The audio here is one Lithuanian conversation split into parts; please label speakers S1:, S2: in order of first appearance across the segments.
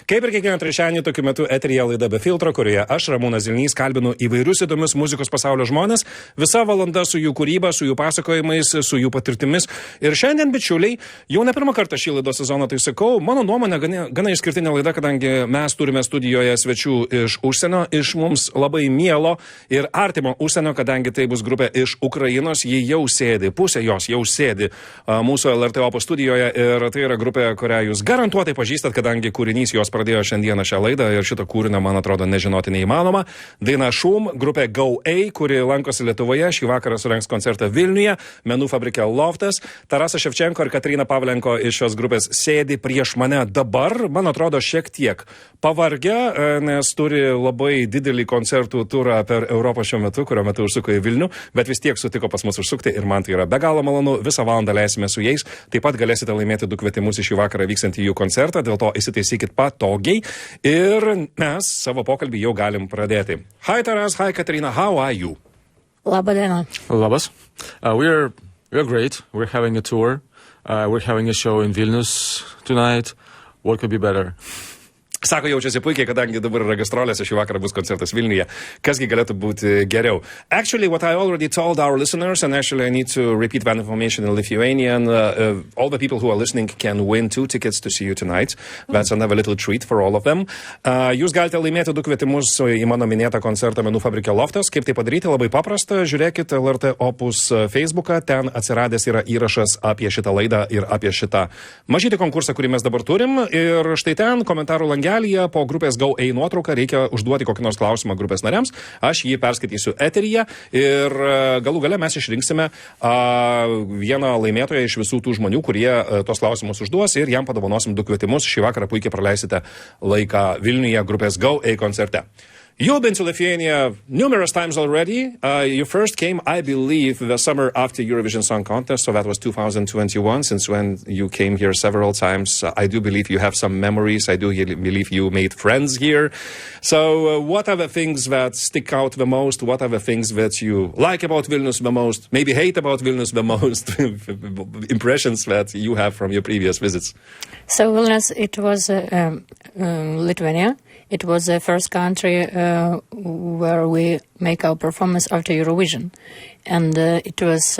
S1: Kaip ir kiekvieną trečiadienį, tokiu metu eteryje laida Be filtro, kurioje aš, Ramūnas Zilnys, kalbinu įvairius įdomius muzikos pasaulio žmonės, visa valanda su jų kūryba, su jų pasakojimais, su jų patirtimis. Ir šiandien, bičiuliai, jau ne pirmą kartą šį laidos sezoną tai sakau, mano nuomonė gana išskirtinė laida, kadangi mes turime studijoje svečių iš užsienio, iš mums labai mielo ir artimo užsienio, kadangi tai bus grupė iš Ukrainos, jie jau sėdi, pusė jos jau sėdi mūsų LRT OPUS studijoje ir tai yra grupė, kurią jūs garantuotai pažįstat, kadangi kūrinys jos pradėjo šiandieną šią laidą ir šitą kūrinį, man atrodo, nežinoti neįmanoma. Daina Šum, grupė Gerai, kuri lankosi Lietuvoje, šį vakarą surengs koncertą Vilniuje, menų fabrike Loftas. Tarasas Ševčenko ir Katrina Pavlenko iš šios grupės sėdi prieš mane dabar, man atrodo, šiek tiek pavargę, nes turi labai didelį koncertų turą per Europą šiuo metu, kurio metu užsuko į Vilnių, bet vis tiek sutiko pas mus užsukti ir man tai yra be galo malonu. Visą valandą leisime su jais. Taip pat galėsite laimėti 2 kvietimus į šį vakarą vyksantį jų koncertą, dėl to įsitaisykit patogiai ir mes savo pokalbį jau galim pradėti. Hi Taras, hi Katrina, how are you?
S2: Labą dieną.
S3: Labas. We're great. We're having a tour. We're having a show in Vilnius tonight. What could be better?
S1: Sako, jaučiasi puikiai, kadangi dabar yra gastrolėse, šį vakarą bus koncertas Vilniuje. Kasgi galėtų būti geriau? Actually, what I already told our listeners, and actually I need to repeat that information in Lithuanian, all the people who are listening can win 2 tickets to see you tonight. That's another little treat for all of them. Jūs galite laimėti 2 kvietimus į mano minėtą koncertą menų fabrike Loftas. Kaip tai padaryti? Labai paprasta. Žiūrėkit LRT OPUS Facebooką. Ten atsiradęs yra įrašas apie šitą laidą ir apie šitą mažytį konkursą, kurį mes dabar turim. Ir štai ten komentarų langelį po grupės Gerai nuotrauką reikia užduoti kokį nors klausimą grupės nariams. Aš jį perskaitysiu eteryje ir galų gale mes išrinksime vieną laimėtoją iš visų tų žmonių, kurie tos klausimus užduos ir jam padovanosim 2 kvietimus. Šį vakarą puikiai praleisite laiką Vilniuje grupės Gerai koncerte. You've been to Lithuania numerous times already. You first came, I believe, the summer after Eurovision Song Contest, so that was 2021, since when you came here several times. I do believe you have some memories. I do believe you made friends here. So what are the things that stick out the most? What are the things that you like about Vilnius the most? Maybe hate about Vilnius the most? Impressions that you have from your previous visits.
S2: So Vilnius, it was Lithuania. It was the first country where we make our performance after Eurovision, and it was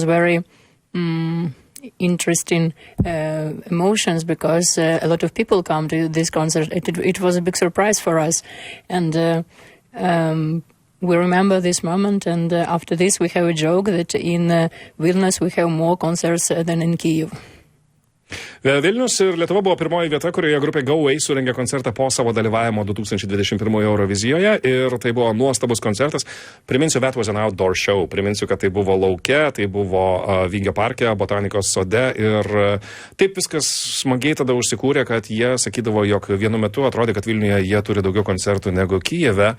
S2: very interesting emotions because a lot of people come to this concert. It was a big surprise for us, and we remember this moment. And after this, we have a joke that in Vilnius we have more concerts than in Kyiv.
S1: Vilnius ir Lietuva buvo pirmoji vieta, kurioje grupė Gerai surengė koncertą po savo dalyvavimo 2021 Eurovizijoje ir tai buvo nuostabus koncertas. Priminsiu, that was an outdoor show. Priminsiu, kad tai buvo lauke, tai buvo Vingio parke, botanikos sode ir taip viskas smagiai tada užsikūrė, kad jie sakydavo, jog vienu metu atrodė, kad Vilniuje jie turi daugiau koncertų negu Kijeve.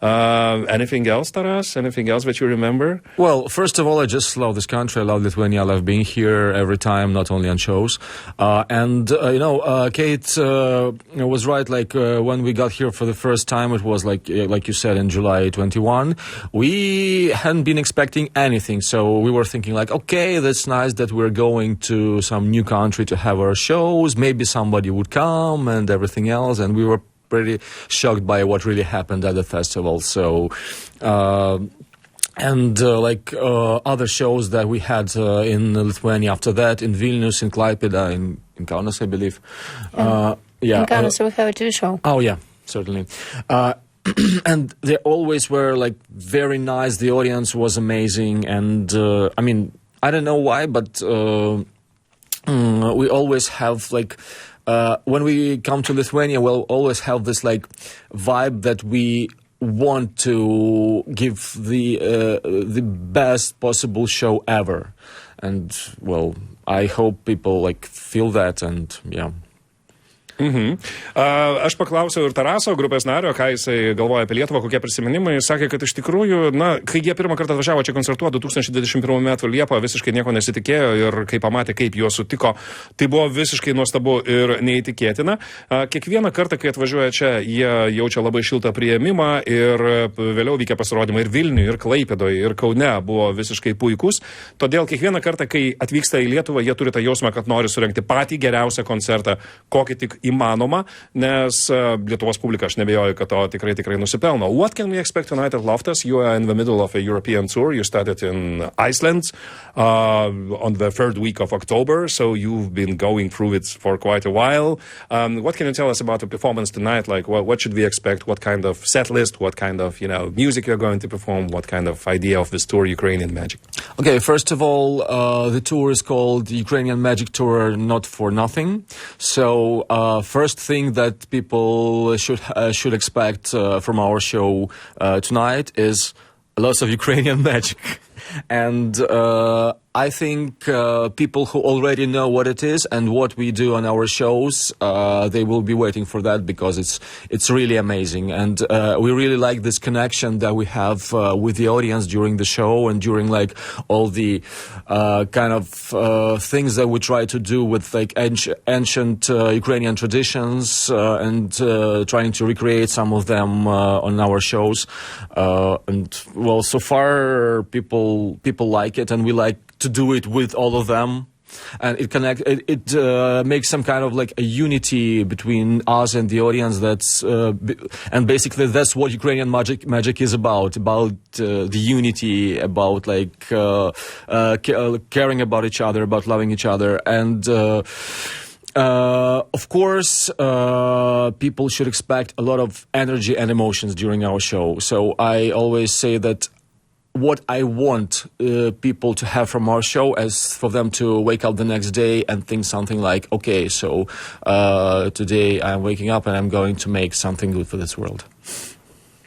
S1: Anything else, Taras? Anything else that you remember?
S3: Well, first of all, I just love this country. I love Lithuania. I love being here every time, not only on shows. Kate was right. Like when we got here for the first time, it was like you said, in July 21. We hadn't been expecting anything, so we were thinking like, okay, that's nice that we're going to some new country to have our shows. Maybe somebody would come and everything else, and we were pretty shocked by what really happened at the festival. So, other shows that we had in Lithuania after that, in Vilnius, in Klaipėda, in Kaunas, I believe.
S2: In Kaunas we have a TV show.
S3: Oh, yeah, certainly. And they always were like very nice. The audience was amazing. And I don't know why, but we always have like... when we come to Lithuania, we'll always have this like vibe that we want to give the best possible show ever, and well, I hope people like feel that, and yeah.
S1: Aš paklausiau ir Taraso grupės nario, ką jisai galvoja apie Lietuvą, kokie prisiminimai. Jis sakė, kad iš tikrųjų, kai jie pirmą kartą atvažiavo čia koncertuoti 2021 metų Liepą, visiškai nieko nesitikėjo ir kai pamatė, kaip juos sutiko, tai buvo visiškai nuostabu ir neįtikėtina. Kiekvieną kartą, kai atvažiuoja čia, jie jaučia labai šiltą priėmimą ir vėliau vykę pasirodymai ir Vilniuje, ir Klaipėdoje, ir Kaune buvo visiškai puikus. Todėl kiekvieną kartą, kai atvyksta į Lietuvą, jie turi tą jausmą, kad nori surengti patį geriausią koncertą, kokį tik įmanoma, nes Lietuvos publika, aš nebejoju, kad to tikrai nusipelno. What can we expect tonight at Loftus? You are in the middle of a European tour. You started in Iceland on the third week of October, so you've been going through it for quite a while. What can you tell us about the performance tonight? Like, what should we expect? What kind of set list? What kind of, music you're going to perform? What kind of idea of this tour, Ukrainian Magic?
S3: Okay, first of all, the tour is called Ukrainian Magic Tour Not For Nothing. So, first thing that people should expect from our show tonight is lots of Ukrainian magic. And I think people who already know what it is and what we do on our shows, they will be waiting for that because it's really amazing. And we really like this connection that we have with the audience during the show and during like all the kind of things that we try to do with like ancient Ukrainian traditions and trying to recreate some of them on our shows. And well, so far people like it, and we like to do it with all of them, and it makes some kind of like a unity between us and the audience. That's and basically that's what Ukrainian magic is about the unity, about like caring about each other, about loving each other, and of course, people should expect a lot of energy and emotions during our show. So I always say that what I want people to have from our show is for them to wake up the next day and think something like, okay, so today I'm waking up and I'm going to make something good for this world.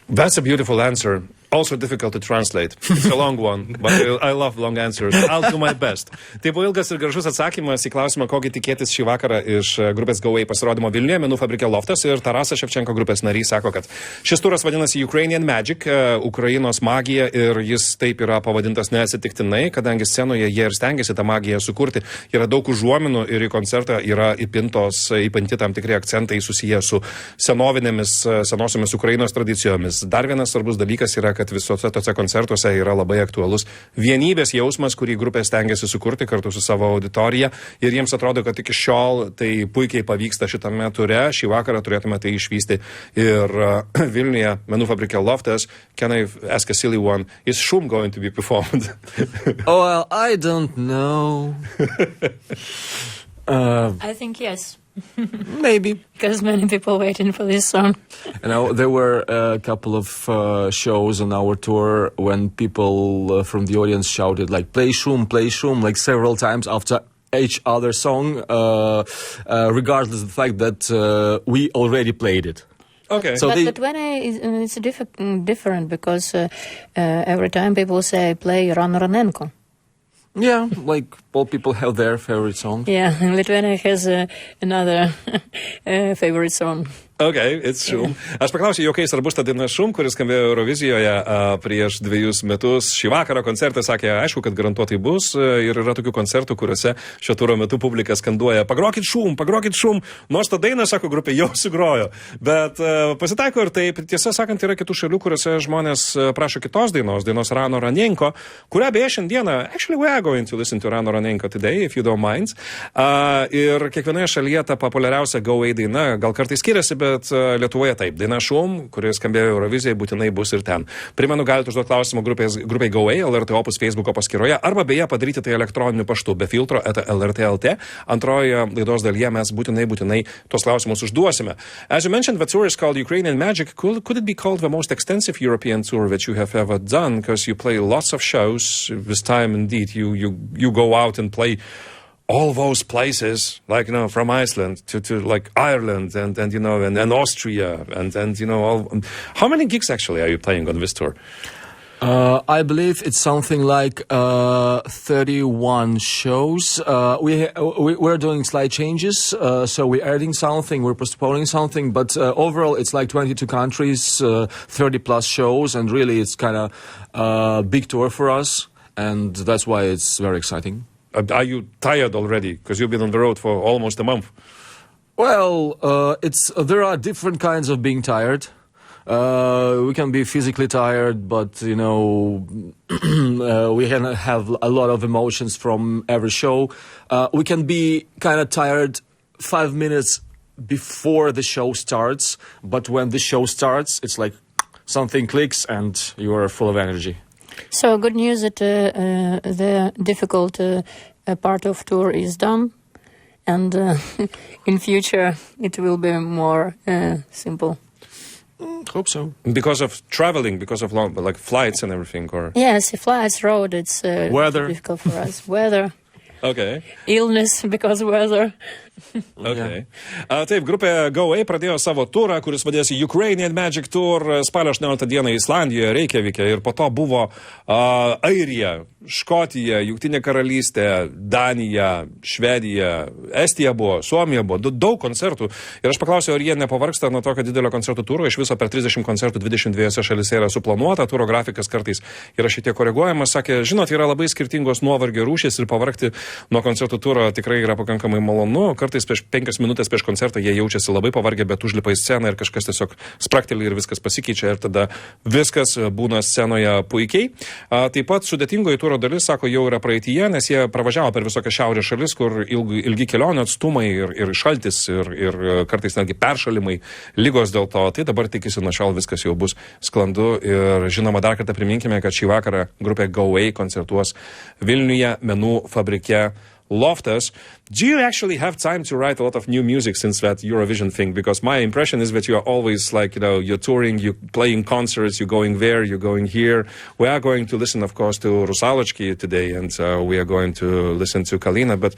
S1: That's a beautiful answer. Also difficult to translate. It's a long one, but I love long answers. I'll do my best. Tai buvo ilgas ir gražus atsakymas į klausimą, kokį tikėtis šį vakarą iš grupės Gerai pasirodymo Vilniuje, menų fabrike Loftas, ir Tarasas Ševčenko grupės narys sako, kad šis turas vadinasi Ukrainian Magic, Ukrainos magija, ir jis taip yra pavadintas neatsitiktinai, kadangi scenoje jie ir stengiasi tą magiją sukurti. Yra daug užuominų ir į koncertą yra įpinti tam tikri akcentai susiję su senosiomis Ukrainos tradicijomis. Dar vienas svarbus dalykas yra, kad visose tose koncertuose yra labai aktualus vienybės jausmas, kurį grupė stengiasi sukurti kartu su savo auditorija, ir jiems atrodo, kad iki šiol tai puikiai pavyksta šitame ture. Šį vakarą turėtume tai išvysti ir Vilniuje, menų fabrike Loftas. Can I ask a silly one? Is Shum going to be performed?
S3: Oh, well, I don't know.
S2: I think yes.
S3: Maybe.
S2: Because many people waiting for this song.
S3: There were a couple of shows on our tour when people from the audience shouted like play Shum, like several times after each other song, regardless of the fact that we already played it.
S1: Okay.
S2: So but when it's different because every time people say play Ronenko.
S3: Yeah, like all people have their favorite song.
S2: Yeah, Lithuania has another favorite song.
S1: Okay, it's Šum. Aš paklausiu juokais, ar bus ta daina Šum, kuris skambėjo Eurovizijoje prieš 2 metus. Šį vakarą koncertą sakė, aišku, kad garantuotai bus, ir yra tokių koncertų, kuriuose šio turo metu publika skanduoja pagrokit Šum, nors tą dainą, sako, grupė jau sugrojo. Bet pasitaiko ir taip, tiesą sakant, yra kitų šalių, kuriuose žmonės prašo kitos dainos Rano Ranenko, kurią beje šiandieną, actually we are going to listen to Rano Ranenko today, if you don't mind. Ir kiekvienoje šalyje ta populiariausia Gerai daina gal kartais skiriasi, bet Lietuvoje taip. Daina Šum, kuris skambėjo Eurovizijai, būtinai bus ir ten. Primenu, galite užduoti klausimą grupei Gerai, LRT OPUS Facebooko paskyroje, arba beje padaryti tai elektroniniu paštu be filtro @lrt.lt. Antroje laidos dalyje mes būtinai tuos klausimus užduosime. As you mentioned, the tour is called Ukrainian Magic. Could it be called the most extensive European tour that you have ever done? Because you play lots of shows. This time, indeed, you go out and play all those places, like, from Iceland to like Ireland and Austria and all. How many gigs actually are you playing on this tour?
S3: I believe it's something like 31 shows. We're doing slight changes, so we're adding something, we're postponing something, but overall it's like 22 countries, 30 plus shows, and really it's kind of a big tour for us, and that's why it's very exciting.
S1: Are you tired already? Because you've been on the road for almost a month.
S3: Well, there are different kinds of being tired. We can be physically tired, but, we can have a lot of emotions from every show. We can be kind of tired 5 minutes before the show starts, but when the show starts, it's like something clicks and you are full of energy.
S2: So good news that the difficult part of tour is done, and in future it will be more simple.
S3: Hope so.
S1: Because of traveling, because of long, like flights and everything, or
S2: Yes, flights, road, it's
S3: weather.
S2: difficult for us. Weather.
S1: Okay.
S2: Illness because weather.
S1: Okay. Taip, grupė Gerai pradėjo savo turą, kuris vadėsi Ukrainian Magic Tour spalio 18 dieną Islandijoje, Reikjavike, ir po to buvo Airija, Škotija, Jungtinė karalystė, Danija, Švedija, Estija buvo, Suomija buvo, daug koncertų. Ir aš paklausiau, ar jie nepavargsta nuo tokio didelio koncertų turo. Iš viso per 30 koncertų 22 šalyse yra suplanuota, turo grafikas kartais yra šiek tiek koreguojamas. Sakė, žinot, yra labai skirtingos nuovargio rūšės ir pavargti nuo koncertų turo tikrai yra pakankamai malonu. Kartais 5 minutės prieš koncertą jie jaučiasi labai pavargę, bet užlipa į sceną ir kažkas tiesiog sprakteli ir viskas pasikeičia ir tada viskas būna scenoje puikiai. Taip pat sudėtingoji turo dalis, sako, jau yra praeityje, nes jie pravažiavo per visokią šiaurės šalis, kur ilgi kelionio atstumai ir šaltis ir kartais netgi peršalimai, lygos dėl to. Tai dabar tikisi nuo šiol viskas jau bus sklandu ir žinoma dar kartą priminkime, kad šį vakarą grupė Gerai koncertuos Vilniuje, menų fabrike Loftus. Do you actually have time to write a lot of new music since that Eurovision thing? Because my impression is that you are always like, you're touring, you're playing concerts, you're going there, you're going here. We are going to listen, of course, to Rusalochki today, and we are going to listen to Kalina. But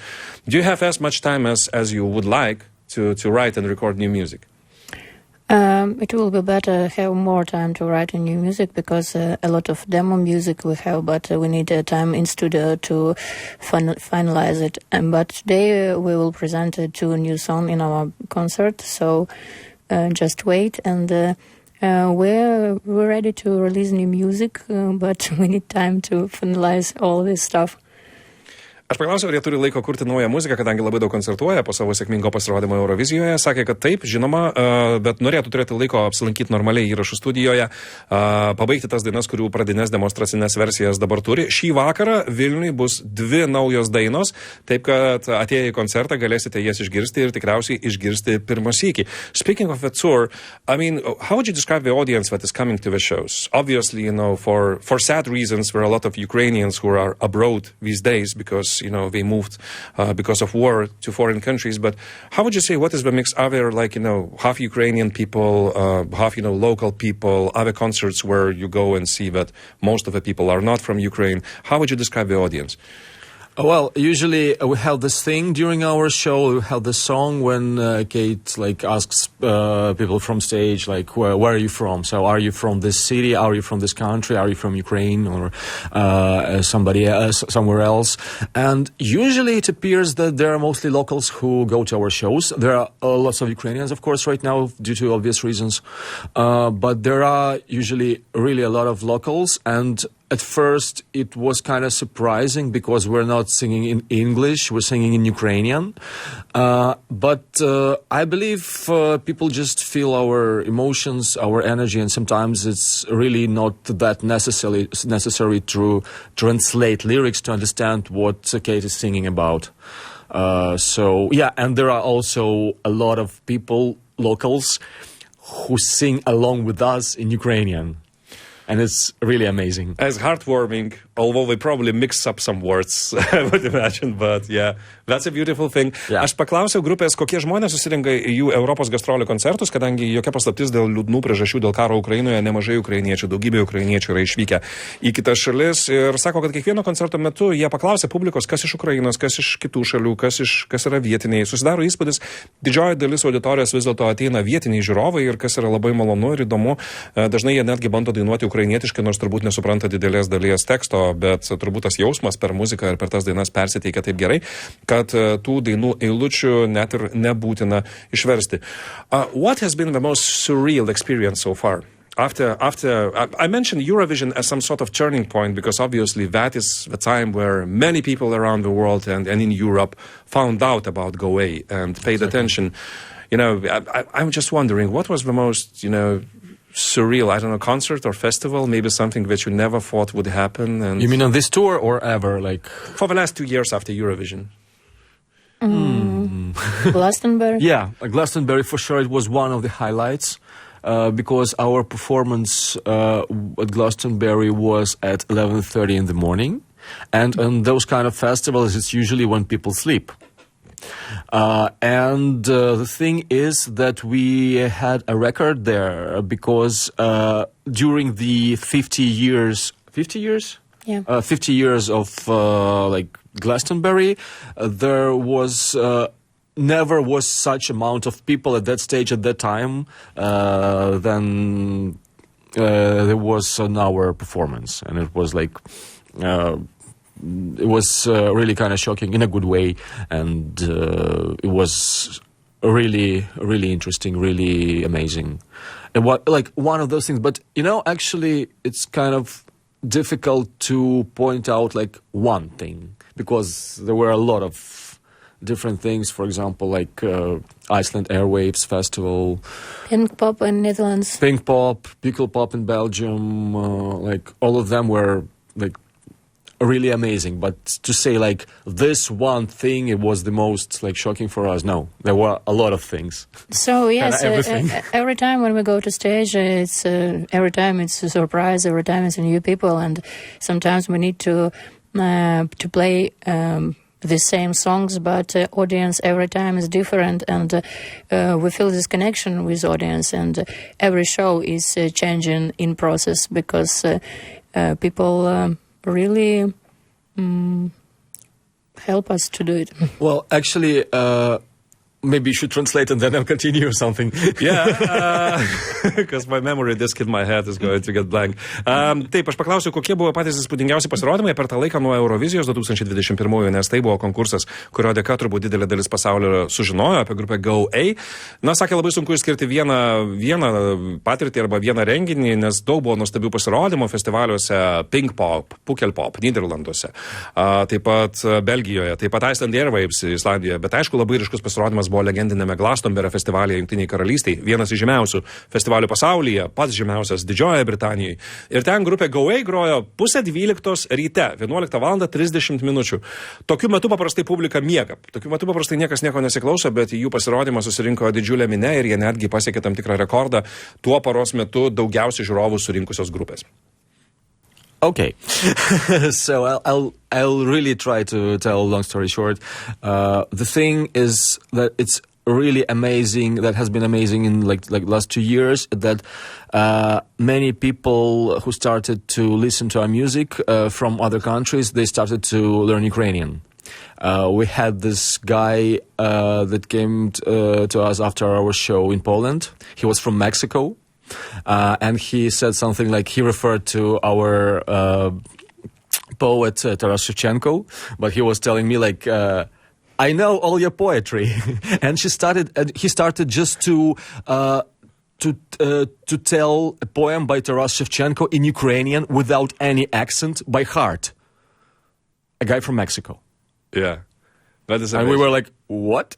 S1: do you have as much time as you would like to write and record new music?
S2: It will be better have more time to write a new music because a lot of demo music we have, but we need time in studio to finalize it. But today we will present 2 new songs in our concert, so just wait. And we're ready to release new music, but we need time to finalize all this stuff.
S1: Aš paklausiau, ar jie turi laiko kurti naują muziką, kadangi labai daug koncertuoja po savo sėkmingo pasirodymo Eurovizijoje. Sakė, kad taip, žinoma, bet norėtų turėti laiko apsilankyti normaliai įrašų studijoje, pabaigti tas dainas, kurių pradinės demonstracinės versijas dabar turi. Šį vakarą Vilniui bus 2 naujos dainos, taip kad atėję į koncertą galėsite jas išgirsti ir tikriausiai išgirsti pirmą sykį. Speaking of a tour, I mean, how would you describe the audience that is coming to the shows? Obviously, for sad reasons, there are a lot of Ukrainians who are abroad these days because they moved because of war to foreign countries. But how would you say, what is the mix? Are there half Ukrainian people, half, local people, other concerts where you go and see that most of the people are not from Ukraine? How would you describe the audience?
S3: Well, usually we have this thing during our show. We have this song when Kate asks people from stage where are you from? So are you from this city? Are you from this country? Are you from Ukraine or somebody else, somewhere else? And usually it appears that there are mostly locals who go to our shows. There are lots of Ukrainians, of course, right now due to obvious reasons. But there are usually really a lot of locals, and at first, it was kind of surprising because we're not singing in English, we're singing in Ukrainian. But I believe people just feel our emotions, our energy, and sometimes it's really not that necessary to translate lyrics to understand what Kate is singing about. And there are also a lot of people, locals, who sing along with us in Ukrainian. And it's really amazing.
S1: It's heartwarming, although they probably mix up some words, I would imagine, but yeah, that's a beautiful thing.
S3: Yeah.
S1: Aš paklausiau grupės, kokie žmonės susirinka į jų Europos gastrolių koncertus, kadangi jokia paslaptis dėl liūdnų priežasčių dėl karo Ukrainoje nemažai ukrainiečių, daugybė ukrainiečių yra išvykę į kitas šalis ir sako, kad kiekvieno koncerto metu jie paklausia publikos, kas iš Ukrainos, kas iš kitų šalių, kas yra vietiniai. Susidaro įspūdis, didžioji dalis auditorijos vis dėlto ateina vietiniai žiūrovai ir kas yra labai malonu ir įdomu, dažnai jie netgi bando dainuoti ukrainietiškai, nors turbūt nesupranta didelės dalies teksto, bet turbūt tas jausmas per muziką ir per tas dainas persiteikia taip gerai, kad tų dainų eilučių net ir nebūtina išversti. What has been the most surreal experience so far? After I mentioned Eurovision as some sort of turning point, because obviously that is the time where many people around the world and in Europe found out about Gerai and paid attention. You know, I'm just wondering, what was the most, surreal, I don't know, concert or festival, maybe something that you never thought would happen? And
S3: You mean on this tour or ever?
S1: for the last 2 years after Eurovision.
S2: Glastonbury?
S3: Yeah, Glastonbury for sure. It was one of the highlights because our performance at Glastonbury was at 11:30 in the morning, and on those kind of festivals, it's usually when people sleep. And the thing is that we had a record there because during the 50 years?
S2: Yeah.
S3: 50 years of Glastonbury, there was never was such amount of people at that stage at that time than there was on our performance, and it was it was really kind of shocking in a good way, and it was really, really interesting, really amazing. And one of those things, but actually it's kind of difficult to point out one thing, because there were a lot of different things. For example, Iceland Airwaves Festival,
S2: Pink Pop in Netherlands.
S3: Pink Pop, Pickle Pop in Belgium, all of them were really amazing. But to say this one thing, it was the most shocking for us. No, there were a lot of things.
S2: So yes,
S3: everything.
S2: Every time when we go to stage, it's every time it's a surprise. Every time it's new people, and sometimes we need to play the same songs, but audience every time is different, and we feel this connection with audience, and every show is changing in process, because people really help us to do it.
S3: Well, actually, maybe you should translate and then I'll continue or something.
S1: Yeah, because my memory disk in my head is going to get blank. Taip, aš paklausiu, kokie buvo patys įspūdingiausi pasirodymai per tą laiką nuo Eurovizijos 2021, nes tai buvo konkursas, kurio dėka turbūt didelė dalis pasaulio sužinojo apie grupę Gerai. Na, sakė, labai sunku išskirti vieną patirtį arba vieną renginį, nes daug buvo nuostabių pasirodymų festivaliuose Pink Pop, Pickle Pop Nyderlanduose, taip pat Belgijoje, taip pat Iceland Airwaves Islandijoje, bet aišku, labai ryškus pasirodymas buvo legendinėme Glastonbury festivalyje Jungtinėje karalystėje, vienas iš žymiausių festivalių pasaulyje, pats žymiausias Didžiojoje Britanijoje. Ir ten grupė Gerai grojo 11:30 ryte, 11:30 minučių. Tokiu metu paprastai publika miega. Tokiu metu paprastai niekas nieko nesiklauso, bet į jų pasirodymą susirinko didžiulė minia ir jie netgi pasiekė tam tikrą rekordą tuo paros metu daugiausiai žiūrovų surinkusios grupės.
S3: Okay, so I'll really try to tell a long story short. The thing is that it's really amazing, that has been amazing in last 2 years, that many people who started to listen to our music from other countries, they started to learn Ukrainian. We had this guy that came to us after our show in Poland. He was from Mexico. And he said something he referred to our poet Taras Shevchenko, but he was telling me I know all your poetry. And he started just to tell a poem by Taras Shevchenko in Ukrainian without any accent by heart. A guy from Mexico.
S1: Yeah. That is amazing.
S3: And we were like, what?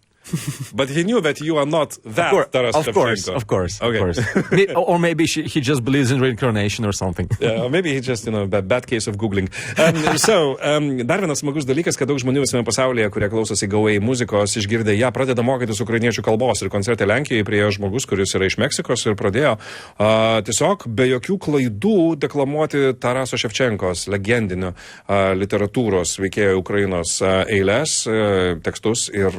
S1: But he knew that you are not that Taras Shevchenko.
S3: Of course.
S1: Okay.
S3: Or maybe he just believes in reincarnation or something.
S1: Yeah, or maybe he just, bad case of Googling. Dar vienas smagus dalykas, kad daug žmonių visame pasaulyje, kurie klausosi Gerai muzikos, išgirdę ją, pradeda mokytis ukrainiečių kalbos. Ir koncerte Lenkijoje priėjo žmogus, kuris yra iš Meksikos, ir pradėjo tiesiog be jokių klaidų deklamuoti Taraso Ševčenkos legendinio literatūros veikėjo Ukrainos eiles, tekstus, ir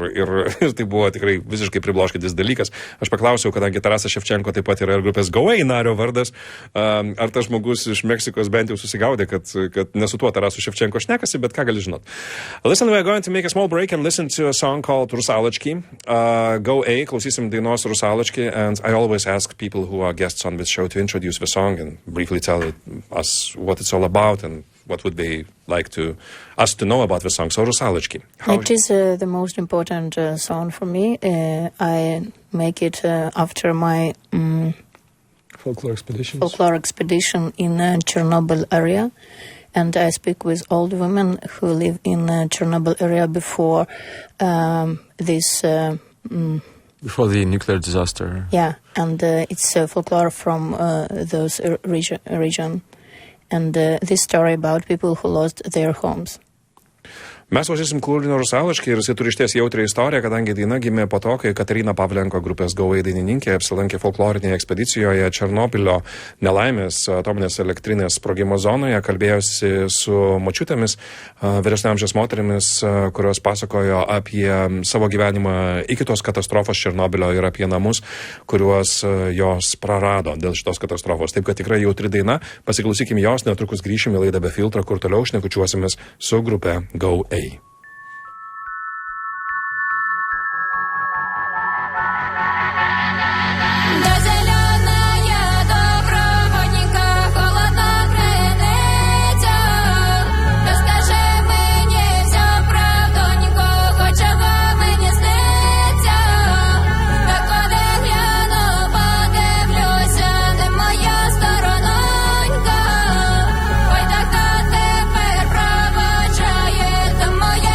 S1: tai buvo tikrai visiškai pribloškintis dalykas. Aš paklausiau, kadangi Tarasas Ševčenko taip pat yra ir grupės Gerai nario vardas, ar tas žmogus iš Meksikos bent jau susigaudė, kad nesu tuo Tarasu Ševčenko šnekasi, bet ką gali žinot. Listen, we're going to make a small break and listen to a song called Rusalochki. Gerai, klausysim dainos Rusalochki, and I always ask people who are guests on this show to introduce the song and briefly tell us what it's all about and what would they like us to know about the song. So Rusalochki.
S2: It is the most important song for me. I make it after my
S1: folklore expedition
S2: in Chernobyl area. And I speak with old women who live in Chernobyl area before this...
S3: Before the nuclear disaster.
S2: Yeah, and it's folklore from those region. And this story about people who lost their homes.
S1: Mes klausysim kūrinio Rusalochki ir jisai turi išties jautrią istoriją, kadangi daina gimė po to, kai Katerina Pavlenko grupės Gerai dainininkė apsilankė folklorinėje ekspedicijoje Černobylio nelaimės atominės elektrinės sprogimo zonoje, kalbėjosi su močiutėmis, vyresnio amžiaus moterimis, kurios pasakojo apie savo gyvenimą iki tos katastrofos Černobylio ir apie namus, kuriuos jos prarado dėl šitos katastrofos. Taip, kad tikrai jautri daina. Pasiklausykim jos, netrukus grįšim į laidą Be filtro, kur toliau šnekučiuosimės su grupe Gerai.
S4: Моя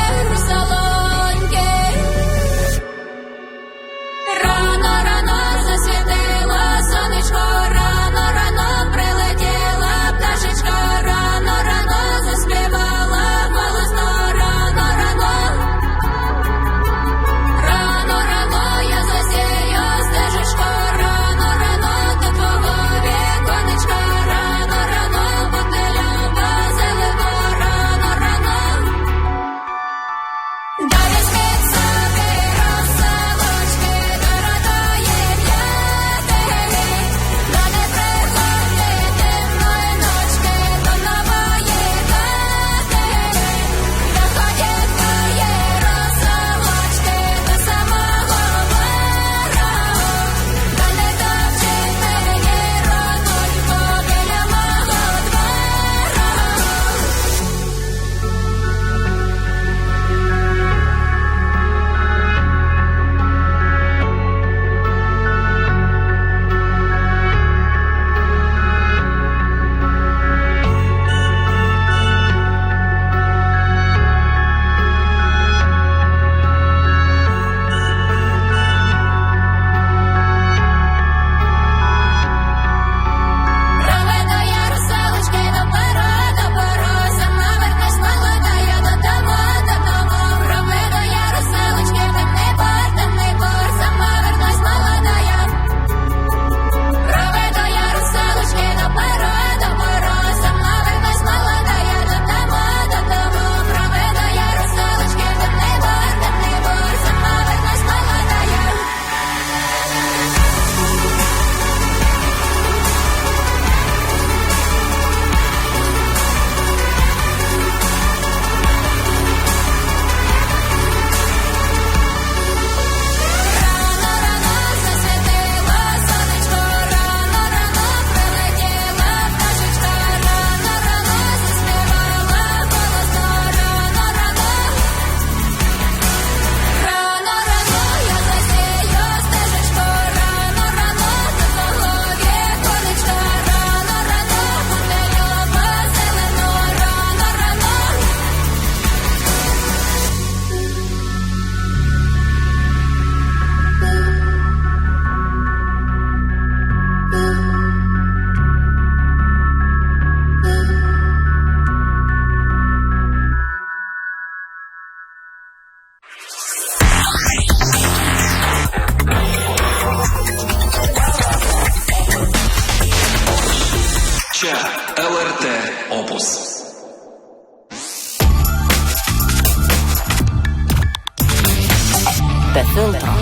S4: filtro.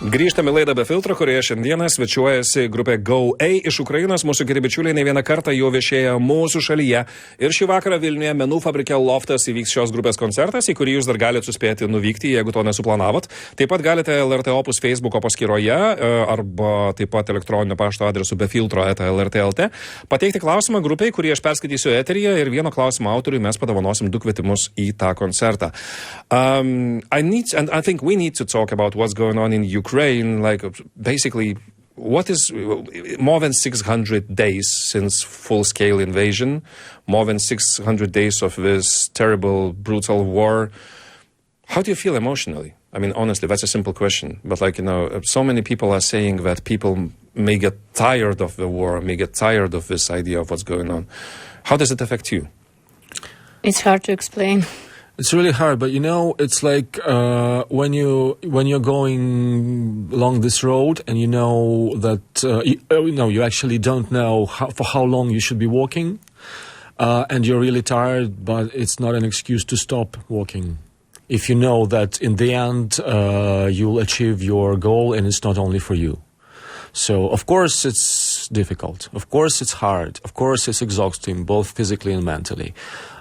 S1: Grįžtame į laidą be filtro, kurioje šiandieną svečiuojasi grupė Gerai iš Ukrainos. Mūsų geri bičiuliai ne vieną kartą jau viešėja mūsų šalyje. Ir šį vakarą Vilniuje menų fabrike Loftas įvyks šios grupės koncertas, į kurį jūs dar galite suspėti nuvykti, jeigu to nesuplanavot. Taip pat galite LRT OPUS Facebooko paskyroje arba taip pat elektroninio pašto adresu befiltro@lrt.lt pateikti klausimą grupiai, kurį aš perskaitysiu eteryje, ir vieno klausimo autoriui mes padovanosim 2 kvietimus į tą koncertą. I think we need to talk about what's going on in Ukraine, like basically what is more than 600 days since full-scale invasion, more than 600 days of this terrible, brutal war. How do you feel emotionally? I mean, honestly, that's a simple question. But so many people are saying that people may get tired of the war, may get tired of this idea of what's going on. How does it affect you?
S2: It's hard to explain.
S3: It's really hard, but it's like when you're going along this road and you know that you actually don't know for how long you should be walking, and you're really tired, but it's not an excuse to stop walking. If you know that in the end you'll achieve your goal and it's not only for you. So, of course, it's difficult. Of course, it's hard. Of course, it's exhausting, both physically and mentally.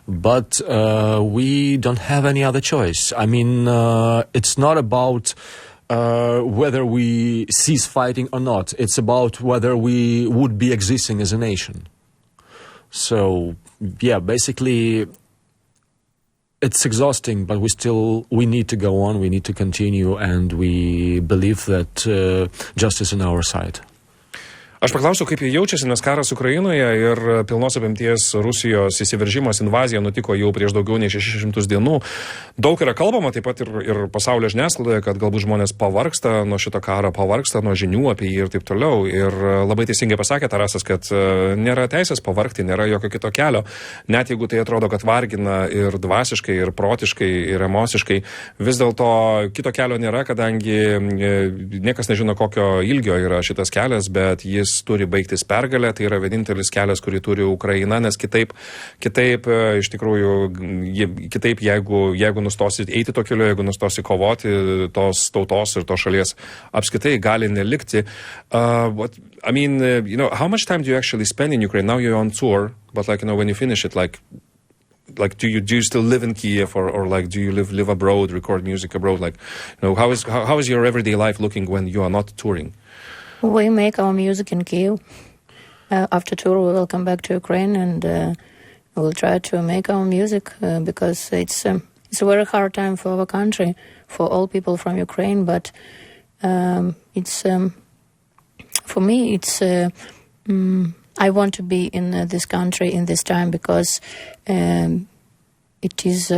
S3: But we don't have any other choice. I mean, it's not about whether we cease fighting or not. It's about whether we would be existing as a nation. So, yeah, basically, it's exhausting, but we need to go on, we need to continue, and we believe that justice is on our side.
S1: Aš paklausiu, kaip jie jaučiasi, nes karas Ukrainoje ir pilnos apimties Rusijos įsiveržimas, invazija nutiko jau prieš daugiau nei 600 dienų. Daug yra kalbama, taip pat ir pasaulio žiniasklaidoje, kad galbūt žmonės pavargsta nuo šito karo, pavargsta nuo žinių apie jį ir taip toliau. Ir labai teisingai pasakė Tarasas, kad nėra teisės pavargti, nėra jokio kito kelio. Net jeigu tai atrodo, kad vargina ir dvasiškai, ir protiškai, ir emociškai, vis dėlto kito kelio nėra, kadangi niekas nežino, kokio ilgio yra šitas kelias, bet jis turi baigtis pergalę, tai yra vienintelis kelias, kurį turi Ukraina, nes kitaip iš tikrųjų, kitaip jeigu nustosi eiti to keliu, jeigu nustosi kovoti, tos tautos ir tos šalies apskritai gali nelikti. I mean, how much time do you actually spend in Ukraine? Now you're on tour, but when you finish it, do you still live in Kiev or do you live abroad, record music abroad? How is your everyday life looking when you are not touring?
S2: We make our music in Kyiv. After tour, we will come back to Ukraine and we'll try to make our music because it's a very hard time for our country, for all people from Ukraine. But it's for me, it's I want to be in this country in this time because it is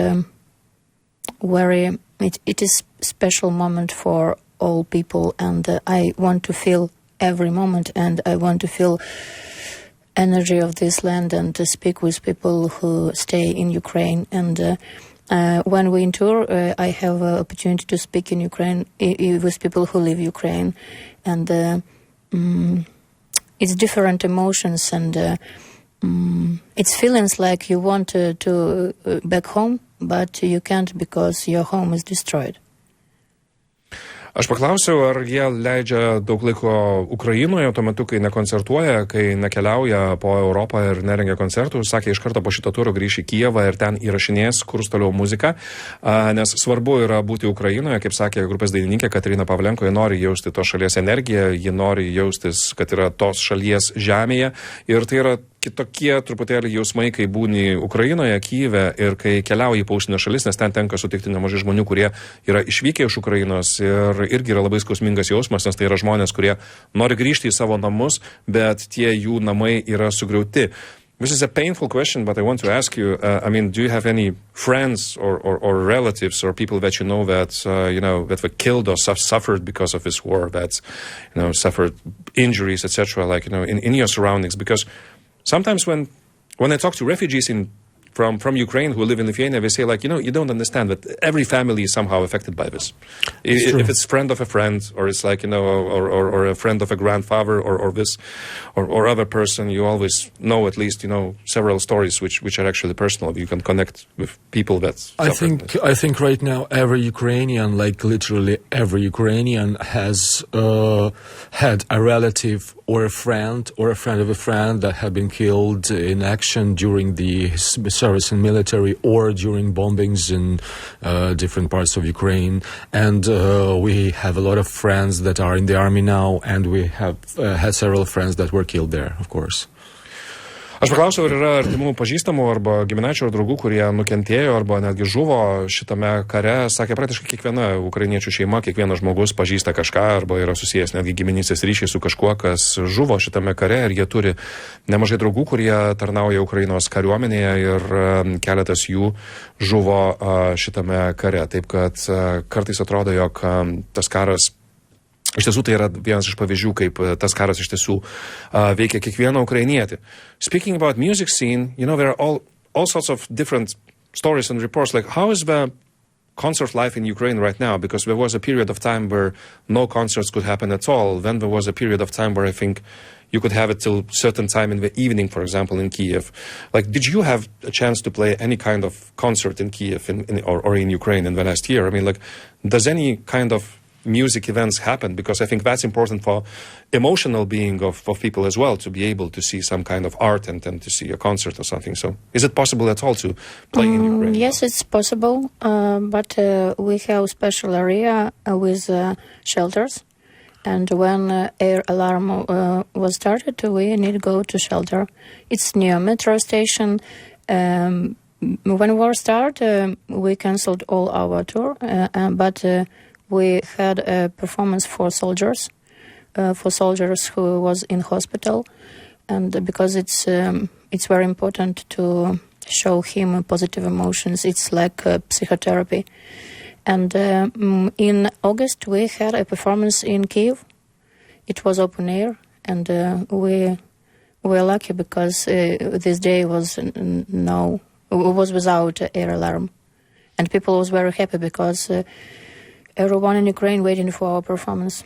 S2: it is special moment for all people, and I want to feel every moment, and I want to feel energy of this land and to speak with people who stay in Ukraine. And when we in tour, I have an opportunity to speak in Ukraine with people who live Ukraine, and it's different emotions, and it's feelings like you want to back home, but you can't because your home is destroyed.
S1: Aš paklausiau, ar jie leidžia daug laiko Ukrainoje tuo metu, kai nekoncertuoja, kai nekeliauja po Europą ir nerengia koncertų. Sakė, iš karto po šito turo grįš į Kijevą ir ten įrašinės, kurs toliau muziką, nes svarbu yra būti Ukrainoje, kaip sakė grupės dainininkė Katerina Pavlenko, ji nori jausti tos šalies energiją, ji nori jaustis, kad yra tos šalies žemėje, ir tai yra kitokie truputėlį jausmai, kai būni Ukrainoje, Kijeve ir kai keliauji po užsienio šalis, nes ten tenka sutikti nemažai žmonių, kurie yra išvykę iš Ukrainos, ir irgi yra labai skausmingas jausmas, nes tai yra žmonės, kurie nori grįžti į savo namus, bet tie jų namai yra sugriauti. This is a painful question, but I want to ask you, do you have any friends or relatives or people that you know that were killed or suffered because of this war, that suffered injuries, etc., in your surroundings? Because sometimes when I talk to refugees in from Ukraine who live in Lithuania, they say like, you don't understand that every family is somehow affected by this. If it's friend of a friend, or it's like, or a friend of a grandfather, or this, or other person, you always know at least, several stories which are actually personal. You can connect with people that
S3: I think right now every Ukrainian, like literally every Ukrainian, has had a relative or a friend of a friend that had been killed in action during the service in military or during bombings in different parts of Ukraine. And we have a lot of friends that are in the army now, and we have had several friends that were killed there, of course.
S1: Aš paklausiau, ar yra artimų pažįstamų arba giminaičių ar draugų, kurie nukentėjo arba netgi žuvo šitame kare. Sakė, praktiškai kiekviena ukrainiečių šeima, kiekvienas žmogus pažįsta kažką arba yra susijęs netgi giminystės ryšiai su kažkuo, kas žuvo šitame kare, ir jie turi nemažai draugų, kurie tarnauja Ukrainos kariuomenėje, ir keletas jų žuvo šitame kare. Taip kad kartais atrodo, jog tas karas iš tiesų tai yra vienas iš pavyzdžių, kaip tas karas iš tiesų veikia kiekvieną ukrainietį. Speaking about music scene, there are all sorts of different stories and reports. Like, how is the concert life in Ukraine right now? Because there was a period of time where no concerts could happen at all. Then there was a period of time where I think you could have it till certain time in the evening, for example, in Kiev. Like, did you have a chance to play any kind of concert in Kiev or in Ukraine in the last year? I mean, like, does any kind of music events happen? Because I think that's important for emotional being of people as well, to be able to see some kind of art and to see a concert or something. So is it possible at all to play in Ukraine?
S2: Yes, it's possible, but we have special area with shelters, and when air alarm was started, we need to go to shelter. It's near metro station. When war started, we cancelled all our tour, but we had a performance for soldiers who was in hospital, and because it's very important to show him positive emotions. It's like psychotherapy. And in August we had a performance in Kiev. It was open air, and we were lucky because this day was without air alarm, and people was very happy because everyone in Ukraine waiting for our performance.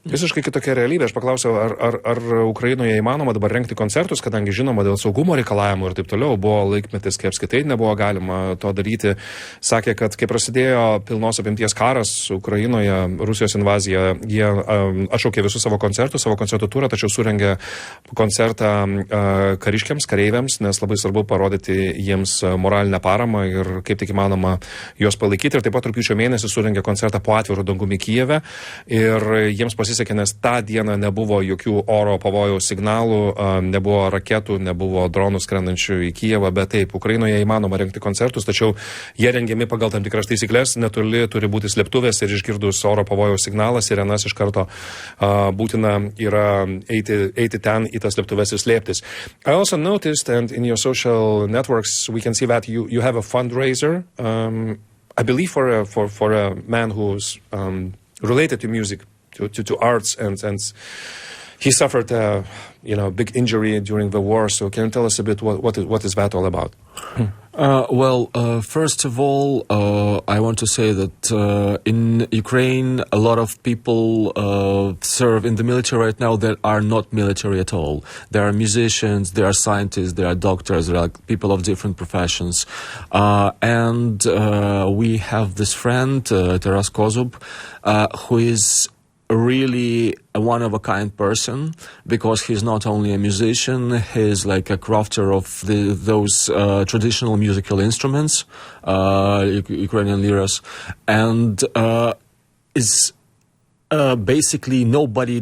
S1: Visiškai kitokia realybė. Aš paklausiau, ar Ukrainoje įmanoma dabar rengti koncertus, kadangi žinoma dėl saugumo reikalavimų ir taip toliau buvo laikmetis, kai apskaitai nebuvo galima to daryti. Sakė, kad kai prasidėjo pilnos apimties karas Ukrainoje, Rusijos invazija, jie atšaukė visus savo koncertų turą, tačiau surengė koncertą kariškiams, kareiviams, nes labai svarbu parodyti jiems moralinę paramą ir kaip tik įmanoma juos palaikyti. Ir taip pat rugpjūčio mėnesį surengė koncertą po atviru dangumi Kijeve, ir jiems pasisekė, nes tą dieną nebuvo jokių oro pavojaus signalų, nebuvo raketų, nebuvo dronų skrendančių į Kijevą, bet taip, Ukrainoje įmanoma rengti koncertus, tačiau jie rengiami pagal tam tikras taisyklės, netoli turi būti slėptuvės, ir išgirdus oro pavojaus signalą, sirenas iš karto būtina yra eiti ten į tas slėptuves ir slėptis. I also noticed, and in your social networks we can see that you have a fundraiser, I believe for a man who's related to music, to arts, and he suffered a big injury during the war. So can you tell us a bit what is that all about?
S3: First of all, I want to say that in Ukraine, a lot of people serve in the military right now that are not military at all. There are musicians, there are scientists, there are doctors, there are people of different professions. And we have this friend, Taras Kozub, who is really a one-of-a-kind person, because he's not only a musician, he's like a crafter of those traditional musical instruments, Ukrainian liras, and is basically nobody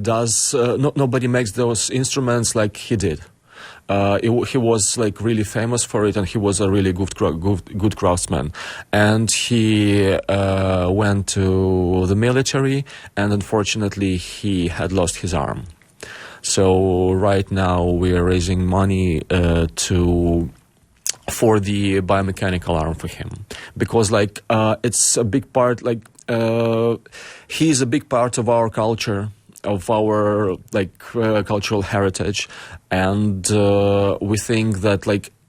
S3: makes those instruments like he did. He was like really famous for it, and he was a really good craftsman. And he went to the military, and unfortunately he had lost his arm. So right now we are raising money for the biomechanical arm for him, because it's a big part. He's a big part of our culture, of our cultural heritage, and we think that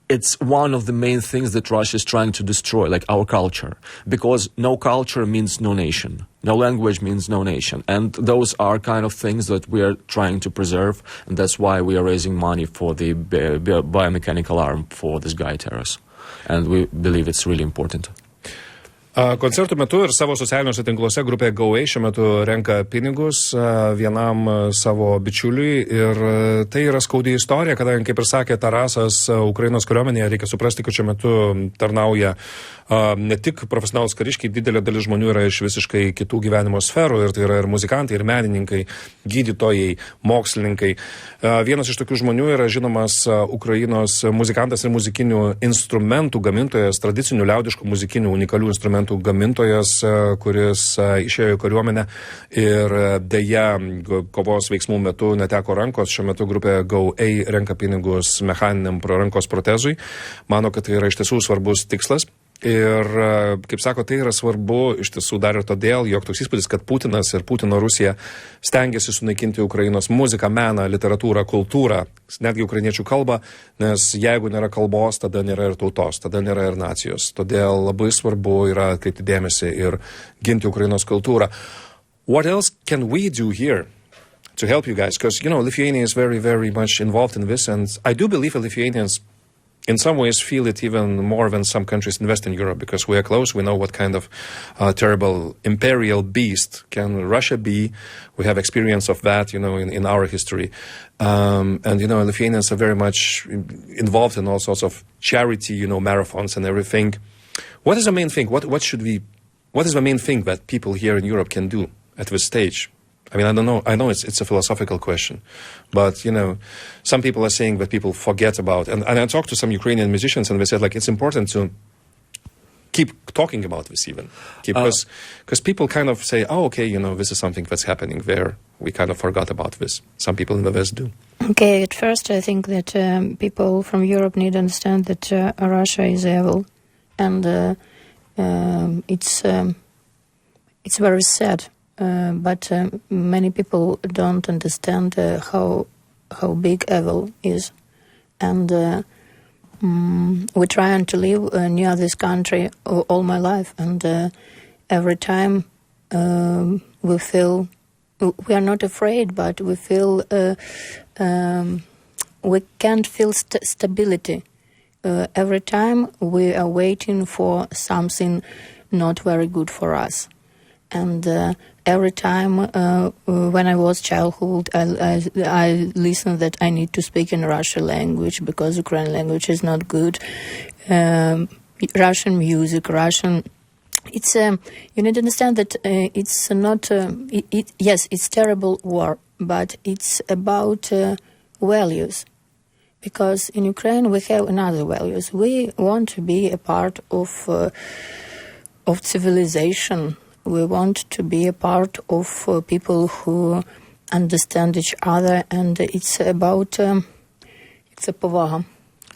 S3: it's one of the main things that Russia is trying to destroy, like our culture. Because no culture means no nation. No language means no nation. And those are kind of things that we are trying to preserve. And that's why we are raising money for the biomechanical arm for this guy, Taras. And we believe it's really important.
S1: Koncertų metu ir savo socialiniuose tinkluose grupė Gerai šiuo metu renka pinigus vienam savo bičiuliui ir tai yra skaudi istorija, kadangi, kaip ir sakė Tarasas, Ukrainos kariuomenėje reikia suprasti, kad šiuo metu tarnauja ne tik profesionalūs kariškiai, didelė dalis žmonių yra iš visiškai kitų gyvenimo sferų ir tai yra ir muzikantai, ir menininkai, gydytojai, mokslininkai. Vienas iš tokių žmonių yra žinomas Ukrainos muzikantas ir muzikinių instrumentų gamintojas, tradicinių liaudiškų muzikinių unikalių instrumentų gamintojas, kuris išėjo į kariuomenę ir deja kovos veiksmų metu neteko rankos. Šiuo metu grupė Gerai renka pinigus mechaniniam rankos protezui. Mano, kad tai yra iš tiesų svarbus tikslas. Ir, kaip sako, tai yra svarbu iš tiesų dar ir todėl, jog toks įspūdis, kad Putinas ir Putino Rusija stengiasi sunaikinti Ukrainos muziką, meną, literatūrą, kultūrą, netgi ukrainiečių kalbą, nes jeigu nėra kalbos, tada nėra ir tautos, tada nėra ir nacijos. Todėl labai svarbu yra atkreipti dėmesį ir ginti Ukrainos kultūrą. What else can we do here to help you guys? Because, you know, Lithuania is very, very much involved in this, and I do believe Lithuanians in some ways feel it even more than some countries in Western Europe, because we are close. We know what kind of terrible imperial beast can Russia be. We have experience of that, you know, in our history. And, you know, Lithuanians are very much involved in all sorts of charity, you know, marathons and everything. What is the main thing? What is the main thing that people here in Europe can do at this stage? I mean, I don't know. I know it's a philosophical question, but, you know, some people are saying that people forget about, and I talked to some Ukrainian musicians and they said, like, it's important to keep talking about this even. Because people kind of say, oh, okay, you know, this is something that's happening there. We kind of forgot about this. Some people in the West do.
S2: Okay, at first I think that people from Europe need to understand that Russia is evil, and it's very sad. But many people don't understand how big evil is, and we're trying to live near this country all my life, and every time we feel we are not afraid, but we feel we can't feel stability. Every time we are waiting for something not very good for us. And every time when I was childhood, I listened that I need to speak in Russian language because Ukrainian language is not good. Russian music, Russian. It's you need to understand that it's not. Yes, it's terrible war, but it's about values. Because in Ukraine we have another values. We want to be a part of civilization. We want to be a part of people who understand each other, and it's about it's a повага.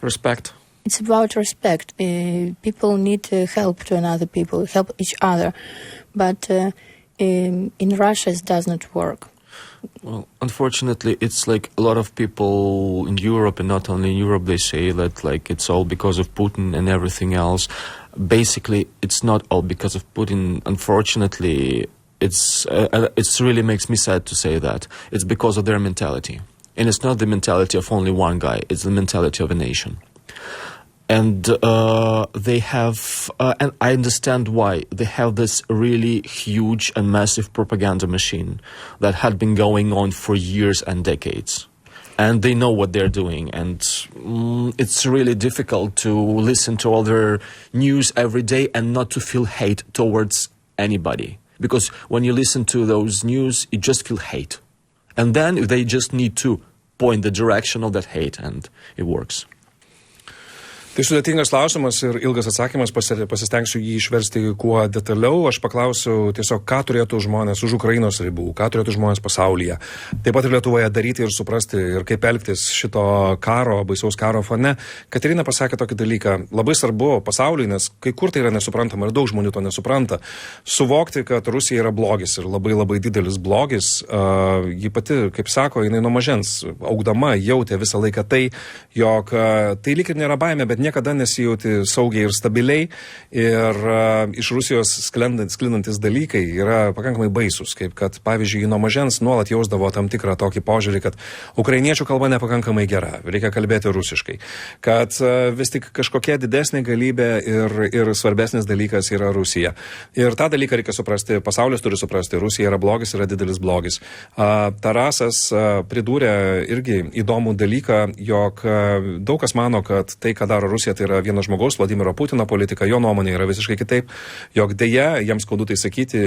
S3: Respect.
S2: It's about respect. People need help to another people, help each other, but in Russia it does not work.
S3: Well, unfortunately, it's like a lot of people in Europe, and not only in Europe, they say that like it's all because of Putin and everything else. Basically, it's not all because of Putin. Unfortunately, it's really makes me sad to say that. It's because of their mentality. And it's not the mentality of only one guy. It's the mentality of a nation. And they have, and I understand why, they have this really huge and massive propaganda machine that had been going on for years and decades. And they know what they're doing, and it's really difficult to listen to all their news every day and not to feel hate towards anybody. Because when you listen to those news, you just feel hate. And then they just need to point the direction of that hate, and it works.
S1: Tai sudėtingas klausimas ir ilgas atsakymas, pasistengsiu jį išversti kuo detaliau. Aš paklausiu tiesiog, ką turėtų žmonės už Ukrainos ribų, ką turėtų žmonės pasaulyje, taip pat ir Lietuvoje daryti ir suprasti ir kaip elgtis šito karo, baisaus karo fone. Katerina pasakė tokį dalyką, labai svarbu pasauliui, nes kai kur tai yra nesuprantama ir daug žmonių to nesupranta, suvokti, kad Rusija yra blogis ir labai labai didelis blogis. Ji pati, kaip sako, jinai nuo mažens augdama jautė visą laiką tai, jog tai lyg ir nėra baimė, bet niekada nesijauti saugiai ir stabiliai ir iš Rusijos sklindantis dalykai yra pakankamai baisus, kaip kad, pavyzdžiui, nuo mažens nuolat jausdavo tam tikrą tokį požiūrį, kad ukrainiečių kalba nepakankamai gera, reikia kalbėti rusiškai, kad vis tik kažkokia didesnė galybė ir svarbesnis dalykas yra Rusija. Ir tą dalyką reikia suprasti, pasaulis turi suprasti, Rusija yra blogis, yra didelis blogis. Tarasas pridūrė irgi įdomų dalyką, jog daug kas mano, kad tai, ką daro Rusija, tai yra vieno žmogaus, Vladimiro Putino politika, jo nuomonė yra visiškai kitaip, jog dėja, jiems skaudu tai sakyti,